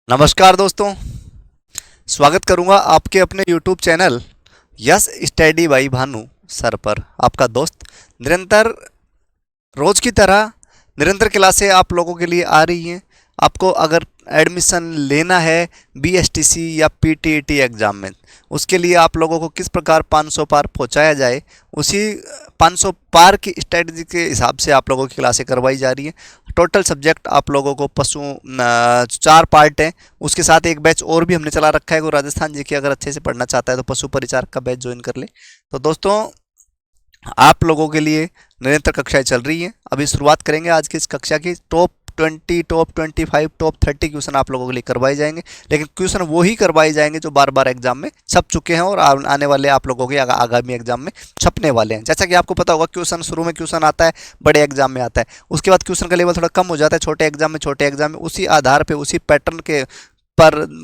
नमस्कार दोस्तों। स्वागत करूंगा आपके अपने YouTube channel yes study by Bhanu sir पर। आपका दोस्त निरंतर रोज की तरह निरंतर क्लासें आप लोगों के लिए आ रही हैं। आपको अगर एडमिशन लेना है बीएसटीसी या पीटीईटी एग्ज़ाम में, उसके लिए आप लोगों को किस प्रकार 500 पार पहुंचाया जाए, उसी 500 पार की स्ट्रेटजी के हिसाब से आप लोगों की क्लासें करवाई जा रही हैं। टोटल सब्जेक्ट आप लोगों को 4 पार्ट हैं। उसके साथ एक बैच और भी हमने चला रखा है। कोई राजस्थान जी की अगर अच्छे से पढ़ना चाहता है तो पशु परिचारक का बैच ज्वाइन कर ले। तो दोस्तों, आप लोगों के लिए निरंतर कक्षाएं चल रही हैं। अभी शुरुआत करेंगे आज की इस कक्षा की। टॉप 20, टॉप 25, टॉप 30 क्वेश्चन आप लोगों के लिए करवाए जाएंगे, लेकिन क्वेश्चन वो ही करवाए जाएंगे जो बार बार एग्जाम में छप चुके हैं और आने वाले आप लोगों के आगामी एग्जाम में छपने वाले हैं। जैसा कि आपको पता होगा, क्वेश्चन शुरू में क्वेश्चन आता है, बड़े एग्जाम में आता है, उसके बाद क्वेश्चन का लेवल थोड़ा कम हो जाता है छोटे एग्जाम में। उसी आधार पर,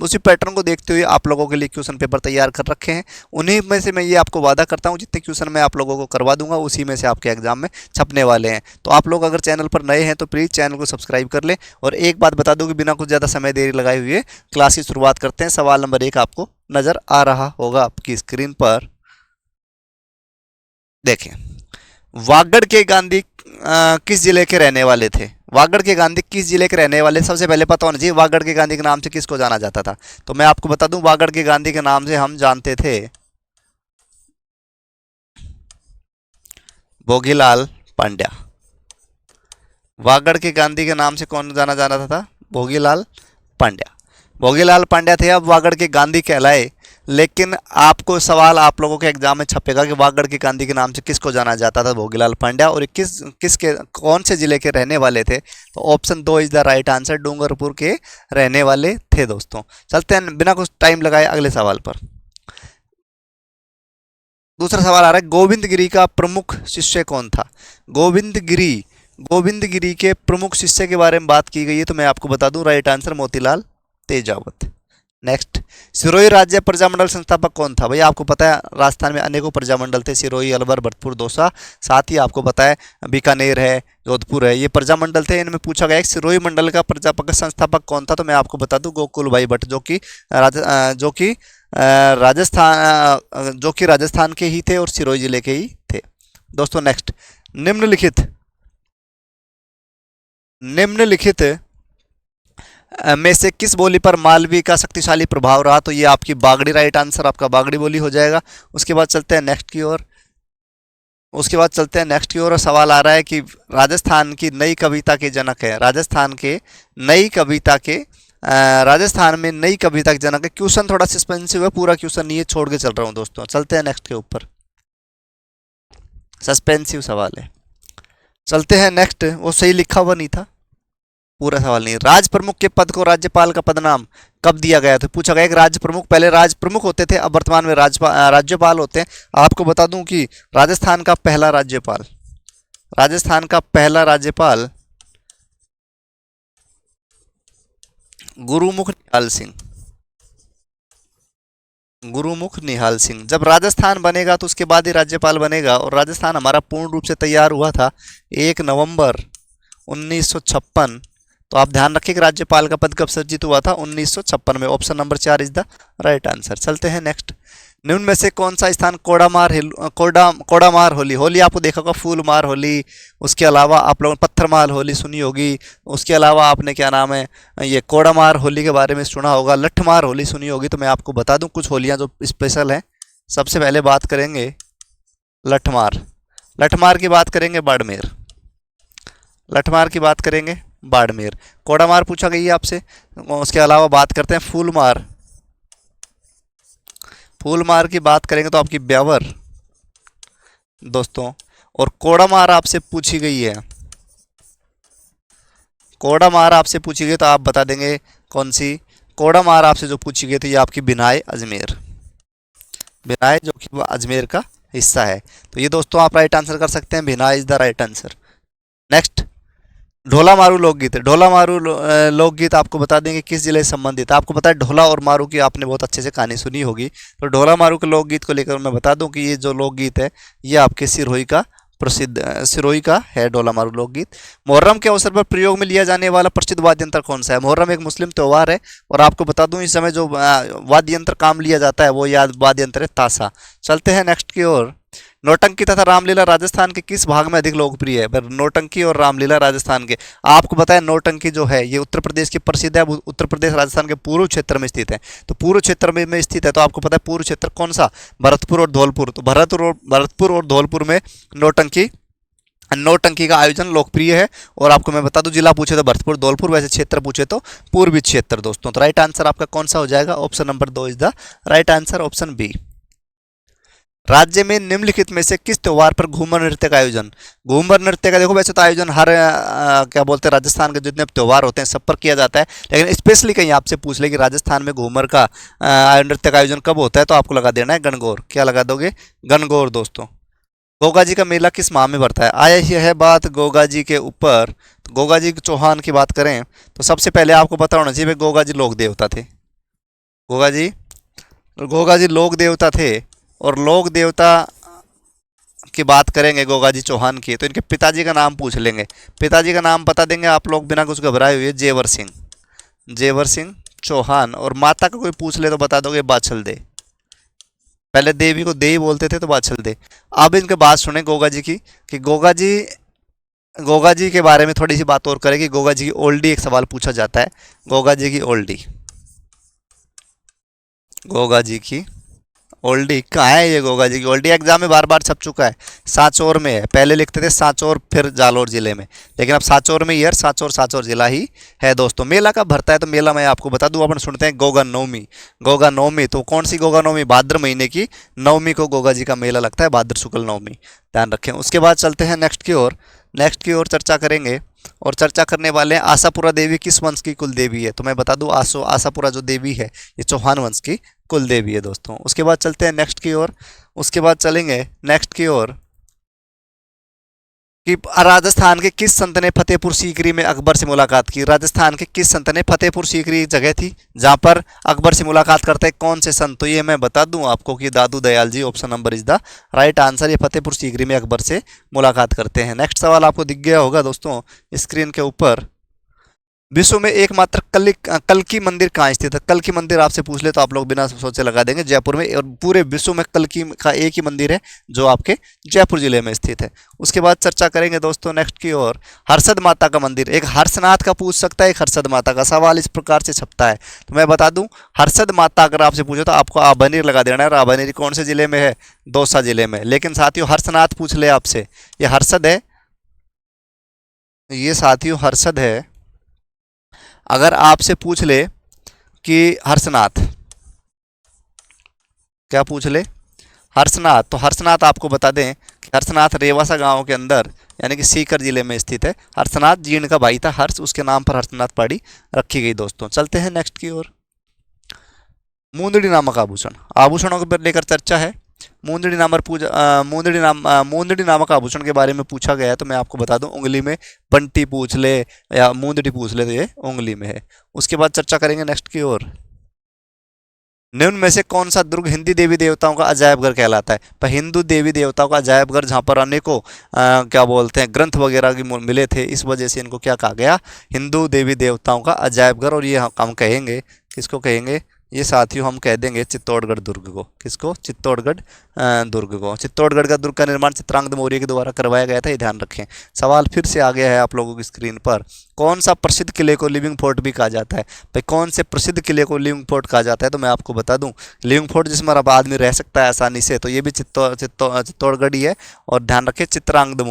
उसी पैटर्न को देखते हुए आप लोगों के लिए क्वेश्चन पेपर तैयार कर रखे हैं। उन्हीं में से मैं ये आपको वादा करता हूँ, जितने क्वेश्चन मैं आप लोगों को करवा दूंगा उसी में से आपके एग्जाम में छपने वाले हैं। तो आप लोग अगर चैनल पर नए हैं तो प्लीज़ चैनल को सब्सक्राइब कर लें। और एक बात बता दूं कि बिना कुछ ज़्यादा समय देरी लगाए हुए क्लास की शुरुआत करते हैं। सवाल नंबर 1 आपको नज़र आ रहा होगा आपकी स्क्रीन पर। देखें, वागड़ के गांधी किस जिले के रहने वाले थे? वागड़ के गांधी किस जिले के रहने वाले? सबसे पहले पता होना चाहिए वागड़ के गांधी के नाम से किसको जाना जाता था। तो मैं आपको बता दूं, वागड़ के गांधी के नाम से हम जानते थे भोगीलाल पांड्या। वागड़ के गांधी के नाम से कौन जाना जाता था? भोगीलाल पांड्या। भोगीलाल पांड्या थे, अब वागड़ के गांधी कहलाए। लेकिन आपको सवाल आप लोगों के एग्जाम में छपेगा कि वागड़ के गांधी के नाम से किसको जाना जाता था? भोगीलाल पांड्या। और किसके कौन से जिले के रहने वाले थे? तो option 2 is the right answer, Dungarpur के रहने वाले थे। दोस्तों, चलते हैं बिना कुछ टाइम लगाए अगले सवाल पर। दूसरा सवाल आ रहा है, गोविंद गिरी का प्रमुख शिष्य कौन था? गोविंद गिरी के प्रमुख शिष्य के बारे में बात की गई है, तो मैं आपको बता दूं right answer Motilal Tejawat. Next, Sirohi राज्य प्रजामंडल संस्थापक कौन था? भैया आपको पता है राजस्थान में अनेकों प्रजामंडल थे, सिरोही, अलवर, भरतपुर, दौसा। साथ ही आपको पता है बीकानेर है, जोधपुर है, ये प्रजामंडल थे। इनमें पूछा गया सिरोही मंडल का प्रजापक संस्थापक कौन था? तो मैं आपको बता दूं गोकुल भाई भट्ट, जो कि राजस्थान के ही थे और सिरोही जिले के ही थे। दोस्तों नेक्स्ट, निम्नलिखित में से किस बोली पर मालवी का शक्तिशाली प्रभाव रहा? तो ये आपकी बागड़ी, राइट आंसर आपका बागड़ी बोली हो जाएगा। उसके बाद चलते हैं नेक्स्ट की ओर। और सवाल आ रहा है कि राजस्थान की नई कविता के जनक है। राजस्थान में नई कविता के जनक है। क्वेश्चन थोड़ा सस्पेंसिव है, पूरा क्वेश्चन नहीं है, छोड़ के चल रहा हूं दोस्तों। चलते हैं नेक्स्ट के ऊपर, सस्पेंसिव सवाल है। चलते हैं नेक्स्ट। वो सही लिखा हुआ नहीं था, पूरा सवाल नहीं। राज प्रमुख के पद को राज्यपाल का पदनाम कब दिया गया? तो पूछा गया कि राज्य प्रमुख, पहले राज प्रमुख होते थे, अब वर्तमान में राज्यपाल होते हैं। आपको बता दूं कि राजस्थान का पहला राज्यपाल गुरुमुख निहाल सिंह। जब राजस्थान बनेगा तो उसके बाद ही राज्यपाल बनेगा। और राजस्थान हमारा पूर्ण रूप से तैयार हुआ था 1 नवंबर 1956। तो आप ध्यान रखिए कि राज्यपाल का पद कब सृजित हुआ था? 1956 में। Option number 4 is the right answer. चलते हैं नेक्स्ट। निम्न में से कौन सा स्थान कोडामार होली आपको देखा होगा, फूलमार होली, उसके अलावा आप लोगों ने पत्थरमाल होली सुनी होगी, उसके अलावा आपने क्या नाम है ये कोडामार होली के बारे में सुना होगा, लठमार होली सुनी होगी। तो मैं आपको बता दूं कुछ होलियां जो स्पेशल हैं। सबसे पहले बात करेंगे लठमार की बात करेंगे बाड़मेर। कोडामार पूछा गई है आपसे। उसके अलावा बात करते हैं फूलमार की बात करेंगे तो आपकी ब्यावर दोस्तों। और कोडामार आपसे पूछी गई है, तो आप बता देंगे कौन सी? कोडामार आपसे जो पूछी गई तो ये आपकी बिनाई जो कि अजमेर का हिस्सा है। तो ये दोस्तों आप राइट आंसर कर सकते हैं, बिनाई is the right answer. Next, Dhola Maru लोकगीत आपको बता देंगे किस जिले से संबंधित है। आपको पता है ढोला और मारू की आपने बहुत अच्छे से कहानी सुनी होगी। तो ढोला मारू के लोकगीत को लेकर मैं बता दूं कि ये जो लोकगीत है ये आपके सिरोही का प्रसिद्ध सिरोही का है डोला मारू लोकगीत। मुहर्रम के अवसर पर प्रयोग में लिया जाने वाला प्रसिद्ध वाद्य यंत्र कौन सा है? मुहर्रम एक मुस्लिम त्यौहार है और आपको बता दूं इस समय जो वाद्य यंत्र काम लिया जाता है वो याद वाद्य यंत्र है ताशा। चलते हैं नेक्स्ट की ओर। नौटंकी तथा रामलीला राजस्थान के किस भाग में अधिक लोकप्रिय है? नौटंकी और रामलीला राजस्थान के, आपको बताया नौटंकी जो है ये उत्तर प्रदेश की प्रसिद्ध है, उत्तर प्रदेश राजस्थान के पूर्व क्षेत्र में स्थित है। तो पूर्व क्षेत्र में स्थित है तो आपको पता है पूर्व क्षेत्र कौन सा? भरतपुर और धौलपुर। तो भरतपुर और धौलपुर में नौटंकी का आयोजन लोकप्रिय है। और आपको मैं बता दूं जिला पूछे तो भरतपुर धौलपुर, वैसे क्षेत्र पूछे तो पूर्वी क्षेत्र दोस्तों। तो राइट आंसर आपका कौन सा हो जाएगा? Option number 2 is the right answer, option B. राज्य में निम्नलिखित में से किस त्योहार पर घूमर नृत्य का आयोजन? घूमर नृत्य का देखो वैसे तो आयोजन हर क्या बोलते हैं राजस्थान के जितने त्योहार होते हैं सब पर किया जाता है, लेकिन स्पेशली कहीं आपसे पूछ ले कि राजस्थान में घूमर का नृत्य का आयोजन कब होता है तो आपको लगा देना है गणगौर। क्या लगा दोगे? गणगौर दोस्तों। गोगा जी का मेला किस माह में पड़ता है? आया ही है बात गोगा जी के ऊपर। तो गोगा जी चौहान की बात करें तो सबसे पहले आपको पता होना चाहिए गोगा जी लोक देवता थे। गोगा जी लोक देवता थे और लोक देवता की बात करेंगे गोगा जी चौहान की तो इनके पिताजी का नाम पूछ लेंगे। पिताजी का नाम बता देंगे आप लोग बिना कुछ घबराए हुए, जेवर सिंह चौहान। और माता का कोई पूछ ले तो बता दोगे बाछल दे। पहले देवी को देवी बोलते थे तो बाछल दे। अब इनके बात सुने गोगा जी की कि गोगा जी के बारे में थोड़ी सी बात और करें कि गोगा जी की ओल्डी एक सवाल पूछा जाता है। गोगा जी की ओल्डी कहाँ है? ये गोगा जी की ओल्डी एग्जाम में बार बार छप चुका है, सांचौर में है। पहले लिखते थे सांचौर फिर जालोर जिले में, लेकिन अब सांचौर में ही है, सांचौर जिला ही है दोस्तों। मेला कब भरता है? तो मेला मैं आपको बता दूं अपन सुनते हैं गोगा नवमी। तो कौन सी गोगा नवमी? भाद्र महीने की नवमी को गोगा जी का मेला लगता है, भाद्र शुक्ल नवमी, ध्यान रखें। उसके बाद चलते हैं नेक्स्ट की ओर चर्चा करेंगे और चर्चा करने वाले हैं आशापुरा देवी किस वंश की कुल देवी है? तो मैं बता दूं आशापुरा जो देवी है ये चौहान वंश की कुल देवी है दोस्तों। उसके बाद चलते हैं नेक्स्ट की ओर। उसके बाद चलेंगे नेक्स्ट की ओर कि राजस्थान के किस संत ने फतेहपुर सीकरी में अकबर से मुलाकात की? राजस्थान के किस संत ने फतेहपुर सीकरी एक जगह थी जहां पर अकबर से मुलाकात करते हैं, कौन से संत? तो ये मैं बता दूं आपको कि Dadu Dayal ji, option number is the right answer. ये फतेहपुर सीकरी में अकबर से मुलाकात करते हैं। नेक्स्ट सवाल आपको दिख गया होगा दोस्तों स्क्रीन के ऊपर। विश्व में एकमात्र कल्कि मंदिर कहाँ स्थित है? कल्कि मंदिर आपसे पूछ ले तो आप लोग बिना सोचे लगा देंगे जयपुर में, और पूरे विश्व में कल्कि का एक ही मंदिर है जो आपके जयपुर जिले में स्थित है। उसके बाद चर्चा करेंगे दोस्तों नेक्स्ट की ओर हर्षद माता का मंदिर। एक हर्षनाथ का पूछ सकता है, एक हर्षद माता का। सवाल इस प्रकार से छपता है तो मैं बता दूं हर्षद माता अगर आपसे पूछो तो आपको आभानेर लगा देना है। और आभानेर कौन से जिले में है? दौसा जिले में। लेकिन साथियों हर्षनाथ पूछ ले आपसे, ये हर्षद है, ये साथियों हर्षद है। अगर आपसे पूछ ले कि हर्षनाथ, क्या पूछ ले? हर्षनाथ, तो हर्षनाथ आपको बता दें कि हर्षनाथ रेवासा गांव के अंदर यानी कि सीकर जिले में स्थित है। हर्षनाथ जीर्ण का भाई था हर्ष, उसके नाम पर हर्षनाथ पहाड़ी रखी गई दोस्तों। चलते हैं नेक्स्ट की ओर। मूंदड़ी नामक आभूषण, आभूषणों को लेकर चर्चा है। मूंदड़ी नामक आभूषण के बारे में पूछा गया है तो मैं आपको बता दूं उंगली में बंटी पूछ ले या मूंदड़ी पूछ ले तो ये उंगली में है। उसके बाद चर्चा करेंगे नेक्स्ट की ओर। निम्न में से कौन सा दुर्ग हिंदी देवी देवताओं का अजायब घर कहलाता है? पर हिंदू देवी देवताओं का अजायब घर जहाँ पर अनेकों क्या बोलते हैं ग्रंथ वगैरह की मिले थे, इस वजह से इनको क्या कहा गया? हिंदू देवी देवताओं का अजायब घर। और ये हम कहेंगे, किसको कहेंगे? ये साथियों हम कह देंगे चित्तौड़गढ़ दुर्ग को। किसको? चित्तौड़गढ़ दुर्ग को। चित्तौड़गढ़ का दुर्ग का निर्माण चित्रांगद मौर्य के द्वारा करवाया गया था, ये ध्यान रखें। सवाल फिर से आ गया है आप लोगों की स्क्रीन पर। कौन सा प्रसिद्ध किले को लिविंग फोर्ट भी कहा जाता है? भाई कौन से प्रसिद्ध किले को लिविंग फोर्ट कहा जाता है? तो मैं आपको बता दूं लिविंग फोर्ट जिसमें अब आदमी रह सकता है आसानी से, तो ये भी चित्तौड़गढ़ ही है। और ध्यान रखें चित्रांगद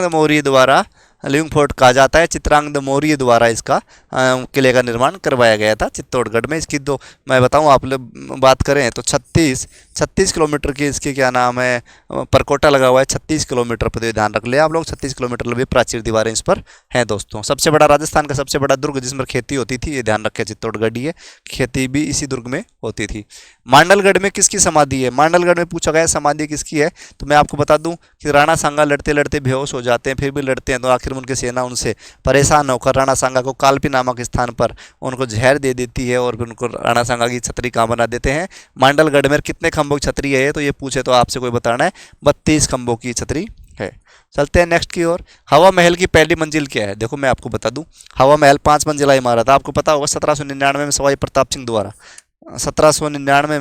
मौर्य द्वारा लिविंग फोर्ट कहा जाता है। चित्रांगद मौर्य द्वारा इसका किले का निर्माण करवाया गया था चित्तौड़गढ़ में। इसकी तो मैं बताऊं आप लोग बात करें तो 36 किलोमीटर की इसकी क्या नाम है परकोटा लगा हुआ है 36 किलोमीटर पर। ध्यान रख ले आप लोग 36 किलोमीटर लंबी प्राचीर दीवारें इस पर हैं दोस्तों। सबसे बड़ा राजस्थान का सबसे बड़ा दुर्ग जिसमें खेती होती थी, ये ध्यान रखें चित्तौड़गढ़ ही है, खेती भी इसी दुर्ग में होती थी। मांडलगढ़ में किसकी समाधि है? मांडलगढ़ में पूछा गया समाधि किसकी है? तो मैं आपको बता दूं कि राणा सांगा लड़ते लड़ते बेहोश हो जाते हैं, फिर भी लड़ते हैं तो आखिर में उनकी सेना उनसे परेशान होकर राणा सांगा को कालपी नामक स्थान पर उनको जहर दे देती है और फिर उनको राणा सांगा की छतरी कहाँ बना देते हैं, मांडलगढ़ में। कितने खंभों की छतरी है, तो ये पूछे तो आपसे कोई बताना है, 32 खंभों की छतरी है। चलते हैं नेक्स्ट की ओर। हवा महल की पहली मंजिल क्या है? देखो मैं आपको बता दूं, हवा महल 5 मंजिला इमारत, आपको पता होगा 1799 में सवाई प्रताप सिंह द्वारा 1799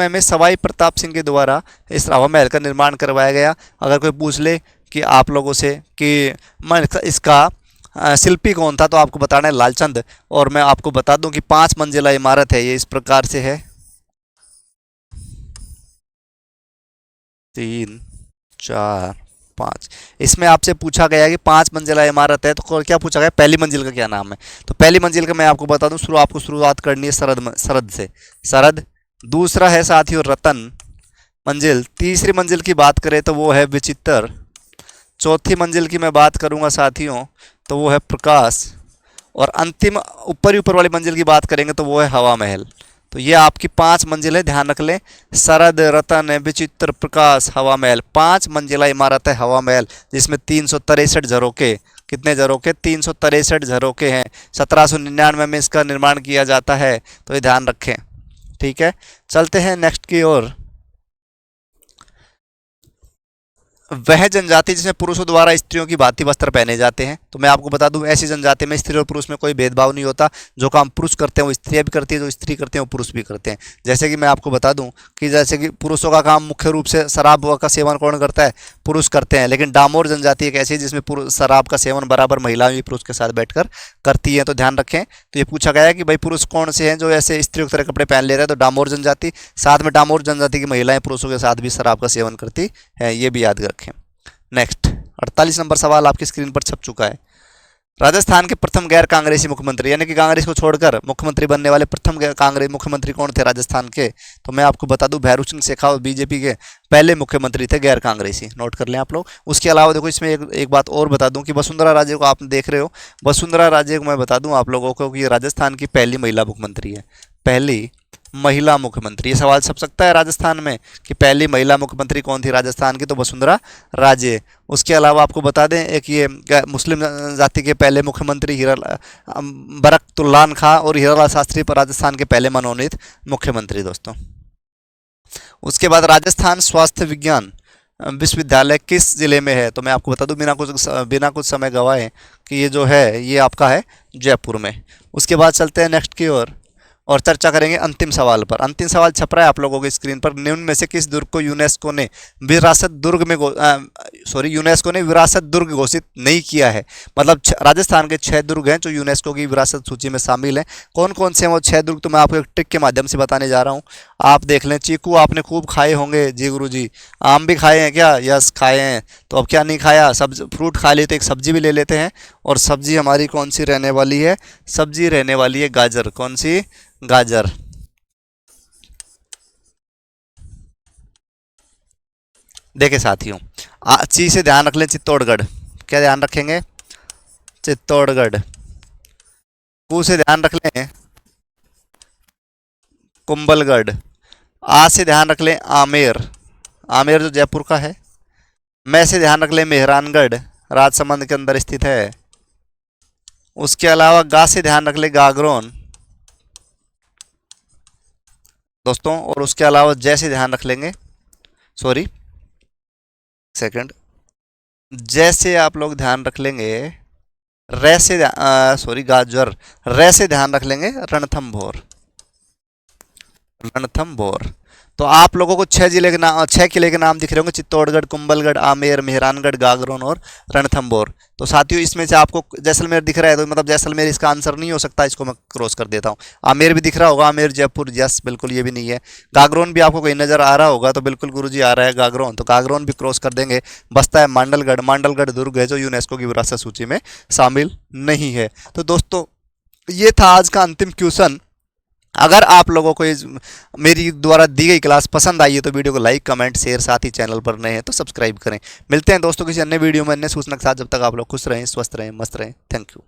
में सवाई प्रताप सिंह के द्वारा इस हवा महल का निर्माण करवाया गया। अगर कोई पूछ ले कि आप लोगों से कि इसका शिल्पी कौन था, तो आपको बताना है लालचंद। और मैं आपको बता दूं कि 5 मंजिला इमारत है, ये इस प्रकार से है, 3 4 5। इसमें आपसे पूछा गया है कि 5 मंजिला इमारत है, तो क्या पूछा गया, पहली मंजिल का क्या नाम है? तो पहली मंजिल का मैं आपको बता दूं, आपको शुरुआत करनी है सरद से, सरद। दूसरा है साथियों रतन मंजिल। तीसरी मंजिल की बात करें तो वो है विचित्र। चौथी मंजिल की मैं बात करूंगा साथियों तो वो है प्रकाश। और अंतिम ऊपर वाली मंजिल की बात करेंगे तो वो है हवा महल। तो ये आपकी 5 मंजिलें, ध्यान रख लें, सरद, रतन, विचित्र, प्रकाश, हवा महल। 5 मंजिला इमारत है हवा महल, जिसमें 363 झरोके, कितने झरोके, 363 झरोके हैं। 1799 में इसका निर्माण किया जाता है, तो ये ध्यान रखें। ठीक है, चलते हैं नेक्स्ट की ओर। वह जनजाति जिसमें पुरुषों द्वारा स्त्रियों की भांति वस्त्र पहने जाते हैं। तो मैं आपको बता दूं, ऐसी जनजाति में स्त्री और पुरुष में कोई भेदभाव नहीं होता। जो काम पुरुष करते हैं वो स्त्रियां भी करती है, जो स्त्री करते हैं वो पुरुष भी करते हैं। जैसे कि मैं आपको बता दूं कि जैसे कि पुरुषों का काम मुख्य रूप से शराब का सेवन कौन करता है, पुरुष करते हैं। लेकिन डामोर जनजाति एक ऐसी है जिसमें शराब का सेवन बराबर महिलाएं भी पुरुष के साथ बैठकर करती हैं। तो ध्यान रखें। तो ये पूछा गया है कि भाई पुरुष कौन से हैं जो ऐसे स्त्रियों की तरह कपड़े पहन लेते हैं, तो डामोर जनजाति। साथ में डामोर जनजाति की महिलाएं पुरुषों के साथ भी शराब का सेवन करती है, ये भी याद रखें। नेक्स्ट 48 नंबर सवाल आपकी स्क्रीन पर छप चुका है। राजस्थान के प्रथम गैर कांग्रेसी मुख्यमंत्री, यानी कि कांग्रेस को छोड़कर मुख्यमंत्री बनने वाले प्रथम कांग्रेस मुख्यमंत्री कौन थे राजस्थान के? तो मैं आपको बता दूं, भैरू सिंह शेखावत बीजेपी के पहले मुख्यमंत्री थे, गैर कांग्रेसी। नोट कर लें आप लोग। उसके अलावा देखो इसमें एक बात और बता दूं कि वसुंधरा राजे को आप देख रहे हो, वसुंधरा राजे को मैं बता दूं आप लोगों को कि राजस्थान की पहली महिला मुख्यमंत्री है, पहली महिला मुख्यमंत्री। ये सवाल छप सकता है राजस्थान में कि पहली महिला मुख्यमंत्री कौन थी राजस्थान की, तो वसुंधरा राजे। उसके अलावा आपको बता दें एक ये मुस्लिम जाति के पहले मुख्यमंत्री बरकतुल्लाह खां और हीरालाल शास्त्री पर राजस्थान के पहले मनोनीत मुख्यमंत्री दोस्तों। उसके बाद राजस्थान स्वास्थ्य विज्ञान विश्वविद्यालय किस जिले में है? तो मैं आपको बता दूं बिना कुछ समय गवाए कि ये जो है ये आपका है जयपुर में। उसके बाद चलते हैं नेक्स्ट की ओर और चर्चा करेंगे अंतिम सवाल पर। अंतिम सवाल छप रहा है आप लोगों की स्क्रीन पर। निम्न में से किस दुर्ग को यूनेस्को ने विरासत दुर्ग घोषित नहीं किया है? मतलब राजस्थान के 6 दुर्ग हैं जो यूनेस्को की विरासत सूची में शामिल हैं। कौन कौन से हैं वो 6 दुर्ग, तो मैं आपको एक ट्रिक के माध्यम से बताने जा रहा हूँ। आप देख लें, चीकू आपने खूब खाए होंगे जी गुरुजी। आम भी खाए हैं क्या? यस खाए हैं। तो अब क्या नहीं खाया, फ्रूट खा लिए, तो एक सब्जी भी ले लेते हैं। और सब्जी हमारी कौन सी रहने वाली है? सब्जी रहने वाली है गाजर। कौन सी? गाजर। देखे साथियों, ची से ध्यान रख लें चित्तौड़गढ़। क्या ध्यान रखेंगे? चित्तौड़गढ़। कू से ध्यान रख लें कुंभलगढ़। आ से ध्यान रख लें आमेर, आमेर जो जयपुर का है। मैं से ध्यान रख लें मेहरानगढ़, राजसमंद के अंदर स्थित है। उसके अलावा गा से ध्यान रख लें गागरोन दोस्तों। और उसके अलावा जैसे ध्यान रख लेंगे, सॉरी सेकंड, जैसे आप लोग ध्यान रख लेंगे रे से गाजर। रे से ध्यान रख लेंगे रणथंभौर, रणथंभौर। तो आप लोगों को 6 जिले के नाम, 6 किले के नाम दिख रहे होंगे, चित्तौड़गढ़, कुंभलगढ़, आमेर, मेहरानगढ़, गागरोन और रणथंभौर। तो साथियों इसमें से आपको जैसलमेर दिख रहा है, तो मतलब जैसलमेर इसका आंसर नहीं हो सकता, इसको मैं क्रॉस कर देता हूँ। आमेर भी दिख रहा होगा, आमेर जयपुर, यस बिल्कुल ये भी नहीं है। गागरोन भी आपको कहीं नजर आ रहा होगा, तो बिल्कुल गुरुजी आ रहा है गागरोन, तो गागरोन भी क्रॉस कर देंगे। बसता है मांडलगढ़। मांडलगढ़ दुर्ग है जो यूनेस्को की विरासत सूची में शामिल नहीं है। तो दोस्तों ये था आज का अंतिम क्वेश्चन। अगर आप लोगों को मेरी द्वारा दी गई क्लास पसंद आई है तो वीडियो को लाइक, कमेंट, शेयर, साथ ही चैनल पर नए हैं तो सब्सक्राइब करें। मिलते हैं दोस्तों किसी अन्य वीडियो में अन्य सूचना के साथ। जब तक आप लोग खुश रहें, स्वस्थ रहें, मस्त रहें। Thank you.